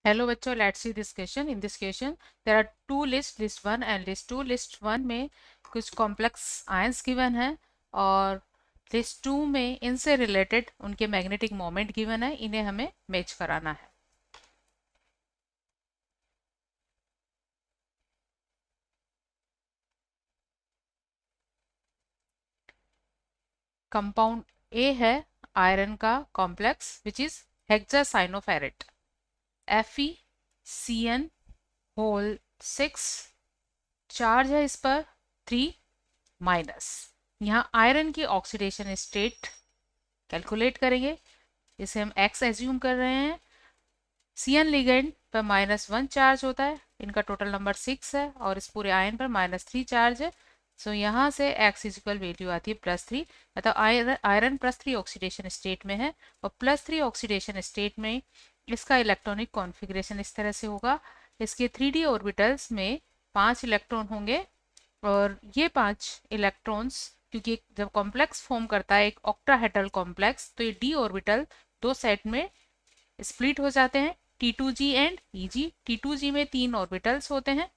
Hello बच्चों, let's see this question. In this question there are two list, list 1 and list 2. List 1 में कुछ complex ions given है और list 2 में इनसे रिलेटेड उनके मैग्नेटिक मोमेंट गिवन है. इन्हें हमें मैच कराना है. कंपाउंड ए है आयरन का complex which is hexacyanoferrate FeCN whole 6. Charge है इस पर 3 माइनस. यहाँ आयरन की ऑक्सीडेशन स्टेट कैलकुलेट करेंगे. इसे हम x एज्यूम कर रहे हैं. CN लिगेंड पर -1 चार्ज होता है. इनका टोटल नंबर 6 है और इस पूरे आयन पर -3 चार्ज है. सो यहाँ से x इक्वल वैल्यू आती है +3. मतलब आयरन +3 ऑक्सीडेशन स्टेट में है और +3 ऑक्सीडेशन स्टेट में इसका इलेक्ट्रॉनिक कॉन्फ़िगरेशन इस तरह से होगा. इसके 3D ऑर्बिटल्स में 5 इलेक्ट्रॉन होंगे और ये 5 इलेक्ट्रॉन्स, क्योंकि जब कॉम्प्लेक्स फॉर्म करता है एक ऑक्टाहेड्रल कॉम्प्लेक्स, तो ये d ऑर्बिटल दो सेट में स्प्लिट हो जाते हैं, T2g एंड Eg. T2g में 3 ऑर्बिटल्स होते हैं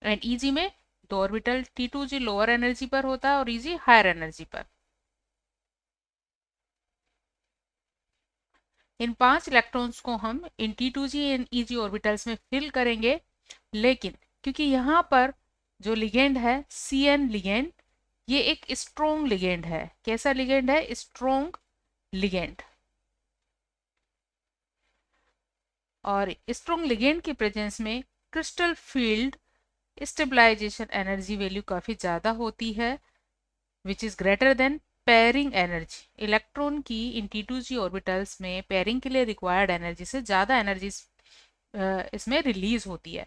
एंड Eg में 2 ऑर्बिटल. T2g लोअर एनर्जी पर होता है और Eg हायर एनर्जी पर. इन 5 इलेक्ट्रॉन्स को हम इन T2g एंड Eg ऑर्बिटल्स में फिल करेंगे. लेकिन क्योंकि यहाँ पर जो लिगेंड है CN लिगेंड, ये एक स्ट्रोंग लिगेंड है. कैसा लिगेंड है? Strong ligand. और स्ट्रोंग लिगेंड की प्रेजेंस में crystal field stabilization energy value काफ़ी ज़्यादा होती है which is greater than pairing energy. Electron की इन T2g ऑर्बिटल्स में पेयरिंग के लिए रिक्वायर्ड एनर्जी से ज़्यादा एनर्जी इसमें रिलीज होती है.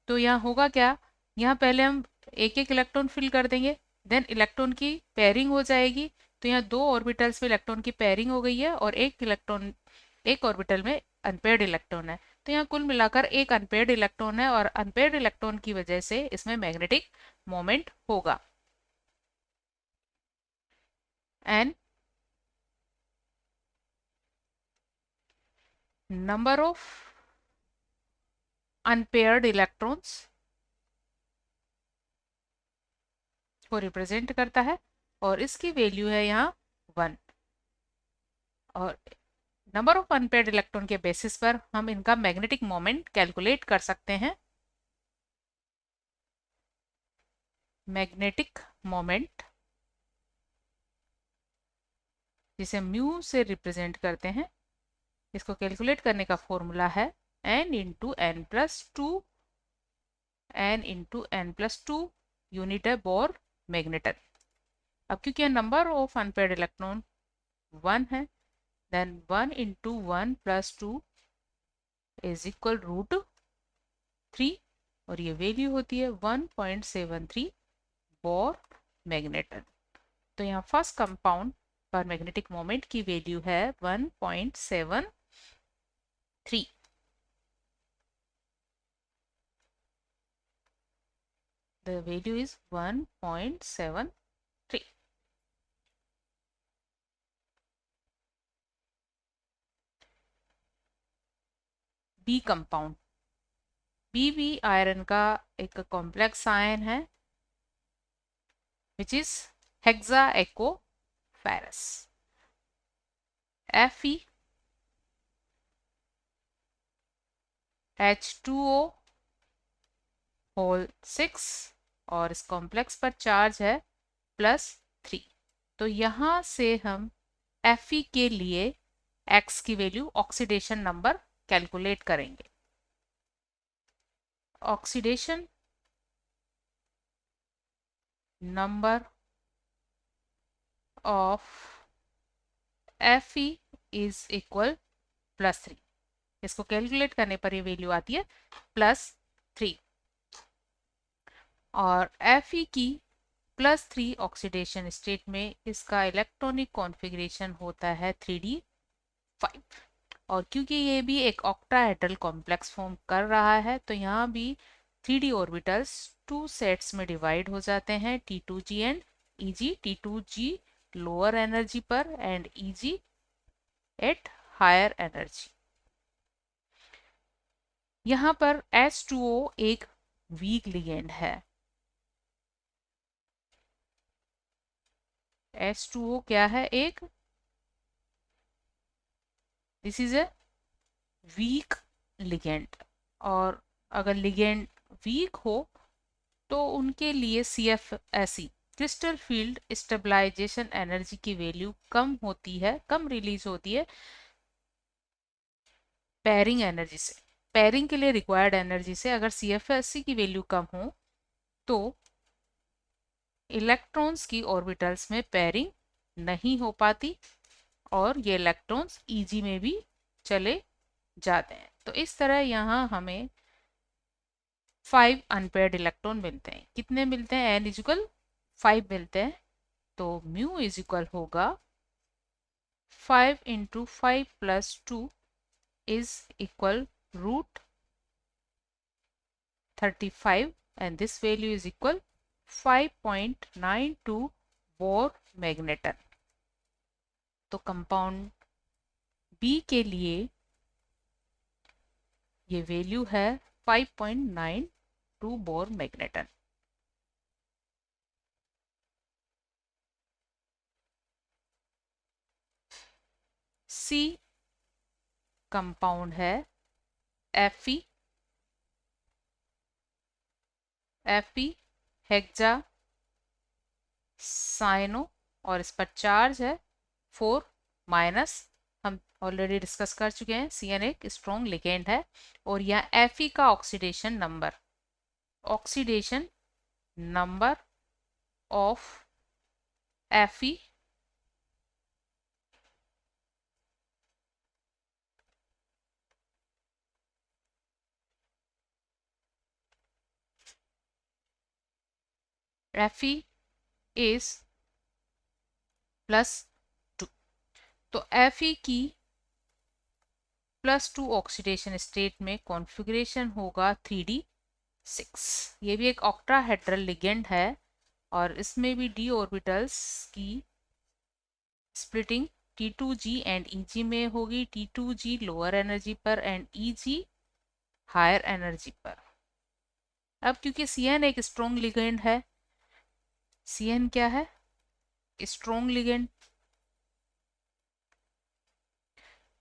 तो यहाँ होगा क्या, यहाँ पहले हम एक एक इलेक्ट्रॉन फिल कर देंगे, देन इलेक्ट्रॉन की पेयरिंग हो जाएगी. तो यहाँ 2 ऑर्बिटल्स में इलेक्ट्रॉन की पेयरिंग हो गई है और एक ऑर्बिटल में अनपेयर्ड इलेक्ट्रॉन है. तो यहाँ कुल मिलाकर एक अनपेयर्ड इलेक्ट्रॉन है और अनपेयर्ड इलेक्ट्रॉन की वजह से इसमें मैग्नेटिक मोमेंट होगा. And number of unpaired electrons को रिप्रेजेंट करता है और इसकी वैल्यू है यहाँ 1. और नंबर ऑफ अनपेयर्ड इलेक्ट्रॉन के बेसिस पर हम इनका मैग्नेटिक मोमेंट कैलकुलेट कर सकते हैं. मैग्नेटिक मोमेंट जिसे म्यू से रिप्रेजेंट करते हैं, इसको कैलकुलेट करने का फॉर्मूला है n into n plus two unit है बोर मैग्नेटन. अब क्योंकि नंबर ऑफ अनपेयर्ड इलेक्ट्रॉन 1 है, then 1 into 1 plus 2 is equal √3 और ये वैल्यू होती है 1.73 बोर मैग्नेटन. तो यहाँ फर्स्ट कंपाउंड पर मैग्नेटिक मोमेंट की वैल्यू है 1.73. The value is 1.73. B compound. B भी आयरन का एक कॉम्प्लेक्स आयन है विच इज हेक्साएकोफेरस. FeH2O होल 6 और इस कॉम्प्लेक्स पर चार्ज है +3. तो यहाँ से हम Fe के लिए x की वैल्यू ऑक्सीडेशन नंबर कैलकुलेट करेंगे. Oxidation number of Fe is equal +3. इसको कैलकुलेट करने पर ये वैल्यू आती है +3 और Fe की +3 ऑक्सीडेशन स्टेट में इसका इलेक्ट्रॉनिक कॉन्फ़िगरेशन होता है 3d5. और क्योंकि ये भी एक ऑक्टाहेड्रल कॉम्प्लेक्स फॉर्म कर रहा है तो यहाँ भी 3d ऑर्बिटल्स 2 सेट्स में डिवाइड हो जाते हैं, T2g and Eg. T2g lower energy पर and Eg at higher energy. यहाँ पर H2O एक वीक लिगेंड है। H2O क्या है? एक, this is a weak ligand. और अगर लिगेंड वीक हो तो उनके लिए CFSE crystal field stabilization energy की वैल्यू कम होती है, कम रिलीज होती है पेयरिंग एनर्जी से। पेयरिंग के लिए रिक्वायर्ड एनर्जी से अगर CFSE की वैल्यू कम हो तो इलेक्ट्रॉन्स की ऑर्बिटल्स में पेयरिंग नहीं हो पाती और ये इलेक्ट्रॉन्स EG में भी चले जाते हैं। तो इस तरह यहाँ हमें 5 अनपेयर्ड इलेक्ट्रॉन मिलते हैं। कितने मिलते हैं? n इजिकल 5 मिलते हैं। तो म्यू इज इक्वल होगा 5 into 5 plus 2 is equal root 35 and this value is equal 5.92 Bohr magneton. तो कंपाउंड बी के लिए ये वैल्यू है 5.92 बोर मैग्नेटन। सी कंपाउंड है Fe हेक्सा साइनो और इस पर चार्ज है 4 माइनस। हम ऑलरेडी डिस्कस कर चुके हैं, Cn एक स्ट्रॉन्ग लिगेंड है। और यहाँ Fe का oxidation number of Fe is +2। तो Fe की +2 ऑक्सीडेशन स्टेट में कॉन्फ़िगरेशन होगा 3d6। ये भी एक ऑक्टाहेड्रल लिगेंड है और इसमें भी d ऑर्बिटल्स की स्प्लिटिंग T2G एंड Eg में होगी। T2G लोअर एनर्जी पर एंड Eg हायर एनर्जी पर। अब क्योंकि Cn एक स्ट्रॉन्ग लिगेंड है, Cn क्या है? Strong ligand.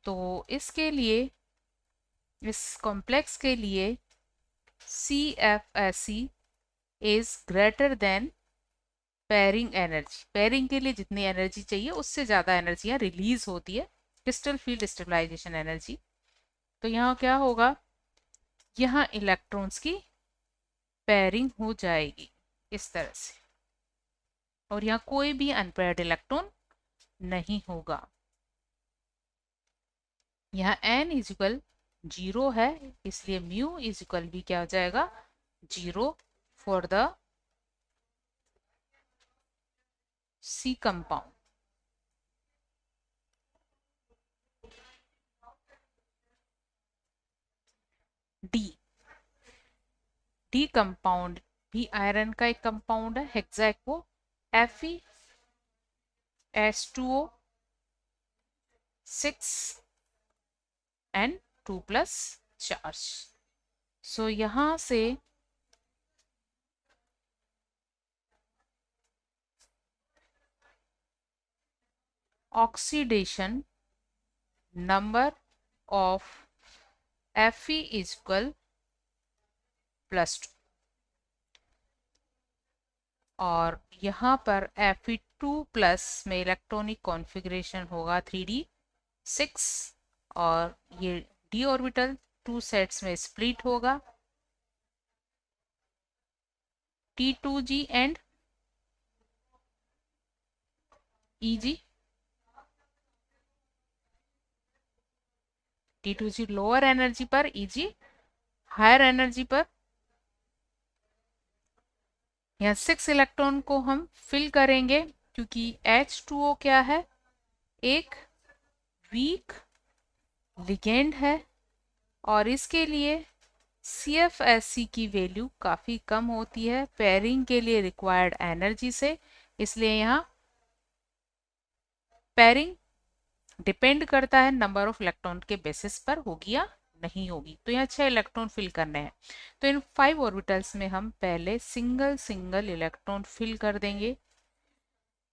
तो इसके लिए, इस कॉम्प्लेक्स के लिए CFSE is greater than pairing energy. Pairing के लिए जितनी एनर्जी चाहिए उससे ज़्यादा एनर्जी यहाँ रिलीज होती है, क्रिस्टल फील्ड स्टेबलाइजेशन एनर्जी। तो यहाँ क्या होगा? यहाँ इलेक्ट्रॉन्स की पेयरिंग हो जाएगी इस तरह से और यहाँ कोई भी अनपेयर्ड इलेक्ट्रॉन नहीं होगा। यहाँ n इजिकल 0 है, इसलिए म्यू इजिकल भी क्या हो जाएगा? 0 for the C compound. D compound भी आयरन का एक कंपाउंड है, हेक्साक्वो FeS2O 6 and 2 plus चार्ज। सो यहां से oxidation number of Fe is equal +2 और यहाँ पर Fe2+ में इलेक्ट्रॉनिक कॉन्फ़िगरेशन होगा 3d6 और ये d ऑर्बिटल 2 सेट्स में स्प्लिट होगा T2G and Eg। T2G lower energy पर, Eg हायर एनर्जी पर। यहाँ 6 इलेक्ट्रॉन को हम फिल करेंगे क्योंकि H2O क्या है? एक वीक लिगेंड है और इसके लिए CFSE की वैल्यू काफ़ी कम होती है पेयरिंग के लिए रिक्वायर्ड एनर्जी से। इसलिए यहाँ पेयरिंग डिपेंड करता है नंबर ऑफ इलेक्ट्रॉन के बेसिस पर, होगी या नहीं होगी। तो यहाँ 6 इलेक्ट्रॉन फिल करने हैं। तो इन 5 ऑर्बिटल्स में हम पहले सिंगल सिंगल इलेक्ट्रॉन फिल कर देंगे।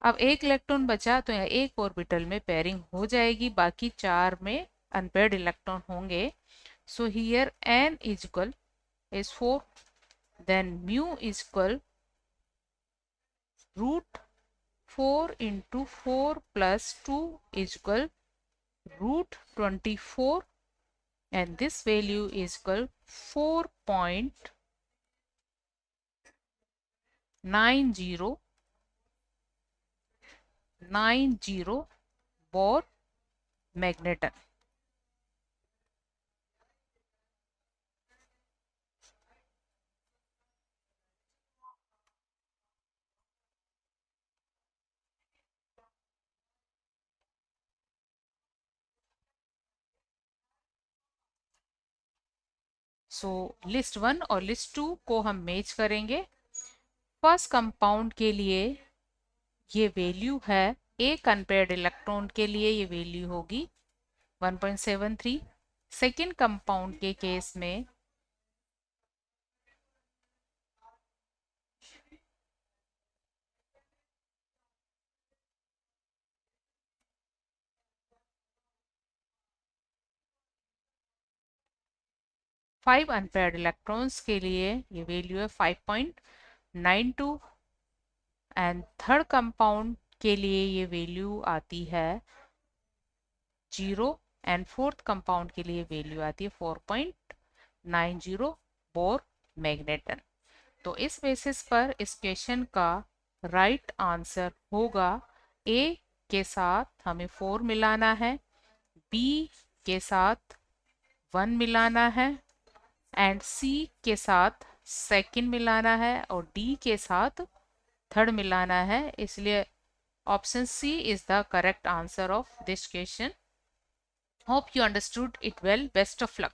अब एक इलेक्ट्रॉन बचा तो यहाँ एक ऑर्बिटल में पेयरिंग हो जाएगी, बाकी 4 में अनपेयर्ड इलेक्ट्रॉन होंगे। So here n is equal is 4, then mu is equal root 4 into 4 plus 2 is equal root 24, and this value is equal 4.9090 Bohr magneton. So list 1 और लिस्ट 2 को हम मैच करेंगे। फर्स्ट कंपाउंड के लिए ये value है, एक अनपेयर्ड इलेक्ट्रॉन के लिए ये वैल्यू होगी 1.73। सेकेंड कंपाउंड के केस में फाइव अनपेयर्ड इलेक्ट्रॉन्स के लिए ये वैल्यू है 5.92, एंड थर्ड कंपाउंड के लिए ये वैल्यू आती है 0, एंड फोर्थ कंपाउंड के लिए वैल्यू आती है 4.90 बोर मैग्नेटन। तो इस बेसिस पर इस क्वेश्चन का राइट आंसर होगा ए के साथ हमें 4 मिलाना है, बी के साथ 1 मिलाना है, एंड सी के साथ सेकंड मिलाना है, और डी के साथ थर्ड मिलाना है। इसलिए option C is the correct answer of this question. Hope you understood it well. Best of luck.